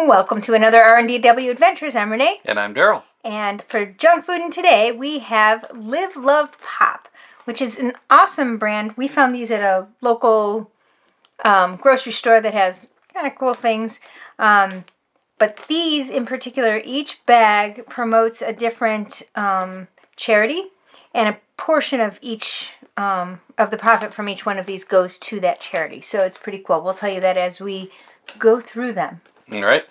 Welcome to another R&DW Adventures. I'm Renee. And I'm Darryl. And for junk food and today, we have Live Love Pop, which is an awesome brand. We found these at a local grocery store that has kind of cool things. But these in particular, each bag promotes a different charity, and a portion of each of the profit from each one of these goes to that charity. So it's pretty cool. We'll tell you that as we go through them. All right.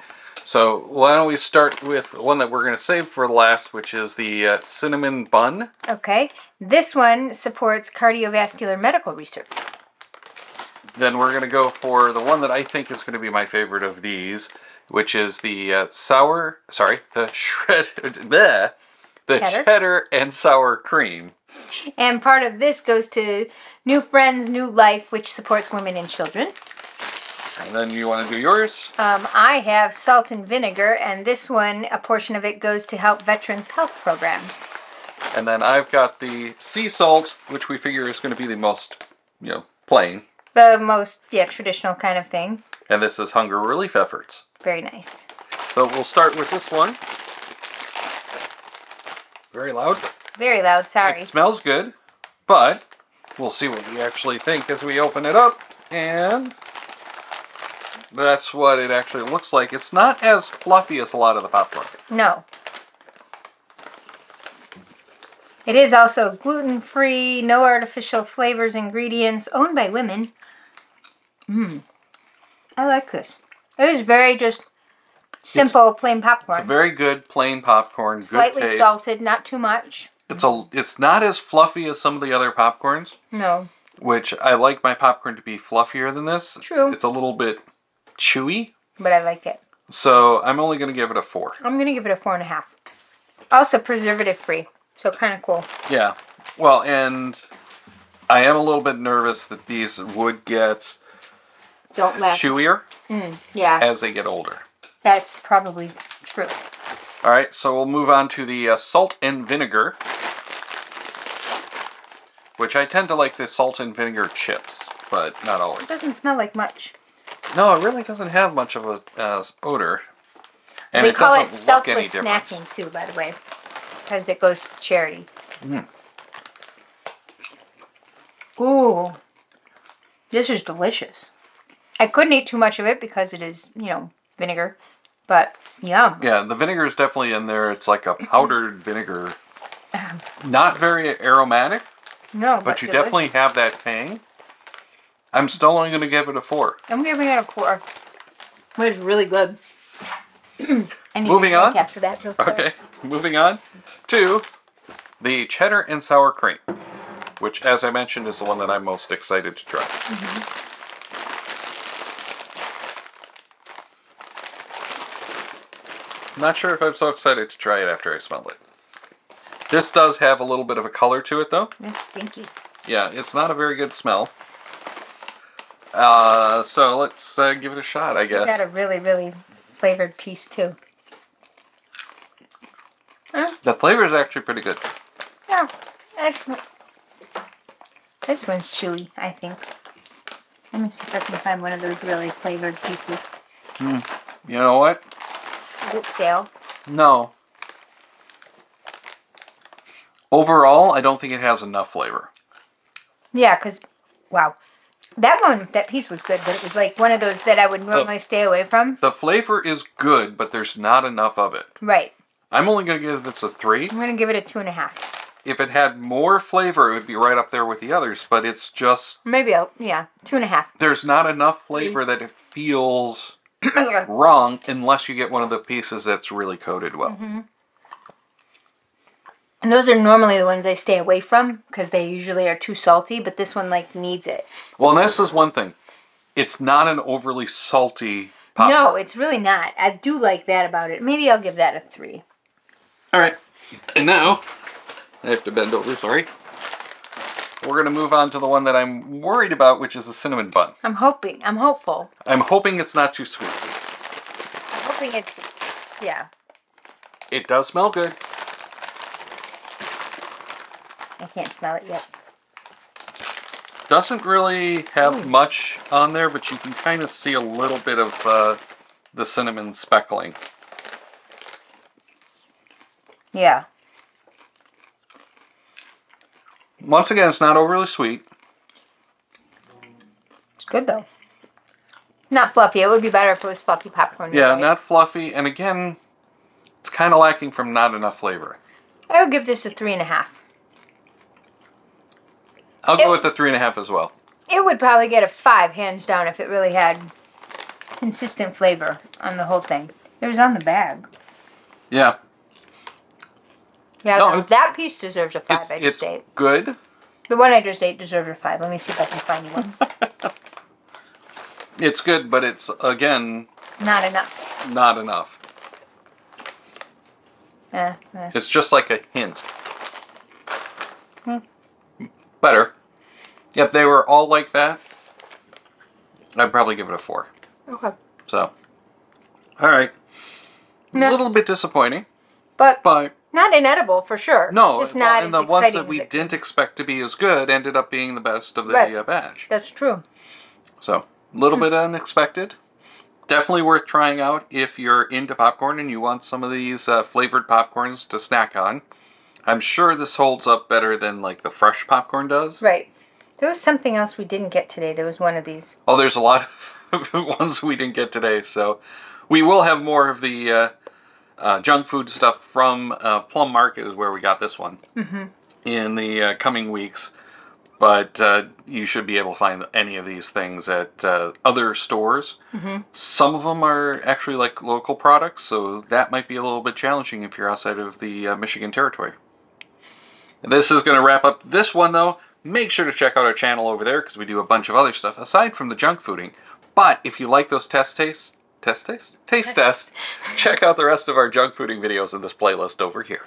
So why don't we start with one that we're going to save for last, which is the cinnamon bun. Okay. This one supports cardiovascular medical research. Then we're going to go for the one that I think is going to be my favorite of these, which is the cheddar and sour cream. And part of this goes to New Friends, New Life, which supports women and children. And then you want to do yours? I have salt and vinegar, and this one, a portion of it goes to help veterans' health programs. And then I've got the sea salt, which we figure is going to be the most, plain. The most, traditional kind of thing. And this is hunger relief efforts. Very nice. So we'll start with this one. Very loud. Very loud, sorry. It smells good, but we'll see what we actually think as we open it up. And that's what it actually looks like. It's not as fluffy as a lot of the popcorn. No. It is also gluten-free, no artificial flavors, ingredients, owned by women. I like this. It is very just simple, plain popcorn. It's a very good plain popcorn. Slightly good taste. Salted, not too much. It's not as fluffy as some of the other popcorns. No. Which I like my popcorn to be fluffier than this. True. It's a little bit chewy. But I like it. So I'm only going to give it a 4. I'm going to give it a 4.5. Also preservative-free. So kind of cool. Yeah. Well, and I am a little bit nervous that these would get chewier as they get older. That's probably true. All right, so we'll move on to the salt and vinegar, which I tend to like the salt and vinegar chips, but not always. It doesn't smell like much. No, it really doesn't have much of a odor. And they it call it doesn't look any selfless different. snacking too, by the way, because it goes to charity. Ooh, this is delicious. I couldn't eat too much of it because it is, vinegar, but yum. Yeah, the vinegar is definitely in there. It's like a powdered vinegar. Not very aromatic. No, but you definitely have that tang. I'm still only going to give it a 4. I'm giving it a 4. It was really good. Moving on. After that, okay, moving on to the cheddar and sour cream, which, as I mentioned, is the one that I'm most excited to try. Not sure if I'm so excited to try it after I smell it. This does have a little bit of a color to it, though. It's stinky. Yeah, it's not a very good smell. So let's give it a shot, I guess. It's got a really, really flavored piece, too. The flavor is actually pretty good. Yeah, excellent. This one's chewy, I think. Let me see if I can find one of those really flavored pieces. You know what? Is it stale? No. Overall, I don't think it has enough flavor. Yeah, because, wow. That piece was good, but it was like one of those that I would normally stay away from. The flavor is good, but there's not enough of it. Right. I'm only going to give this a 3. I'm going to give it a 2.5. If it had more flavor, it would be right up there with the others, but it's just... Maybe, 2.5. There's not enough flavor that it feels wrong unless you get one of the pieces that's really coated well. And those are normally the ones I stay away from because they usually are too salty, but this one, needs it. Well, and this is one thing. It's not an overly salty popcorn. No, it's really not. I do like that about it. Maybe I'll give that a 3. All right. And now, I have to bend over, sorry. We're going to move on to the one that I'm worried about, which is the cinnamon bun. I'm hopeful. I'm hoping it's not too sweet. I'm hoping it's, It does smell good. I can't smell it yet. Doesn't really have much on there, but you can kind of see a little bit of the cinnamon speckling. Yeah. Once again, it's not overly sweet. It's good though. Not fluffy. It would be better if it was fluffy popcorn. Yeah, right? not fluffy. And again, it's kind of lacking from not enough flavor. I would give this a 3.5. I'll go with the 3.5 as well. It would probably get a 5, hands down, if it really had consistent flavor on the whole thing. It was on the bag. Yeah. Yeah, No, that piece deserves a 5, I just ate. It's good. The one I just ate deserves a 5. Let me see if I can find you one. It's good, but it's, again... Not enough. Not enough. It's just like a hint. Better. If they were all like that, I'd probably give it a 4. Okay. So, alright. A little bit disappointing. But But not inedible, for sure. no, just not and as the ones exciting that we as it didn't expect to be as good ended up being the best of the Right. batch. That's true. So, a little bit unexpected. Definitely worth trying out if you're into popcorn and you want some of these flavored popcorns to snack on. I'm sure this holds up better than like the fresh popcorn does. Right. There was something else we didn't get today. There was one of these. Oh, there's a lot of ones we didn't get today, so we will have more of the junk food stuff from Plum Market is where we got this one in the coming weeks. But you should be able to find any of these things at other stores. Some of them are actually like local products, so that might be a little bit challenging if you're outside of the Michigan territory. This is going to wrap up this one, though. Make sure to check out our channel over there because we do a bunch of other stuff aside from the junk fooding. But if you like those taste tests, check out the rest of our junk fooding videos in this playlist over here.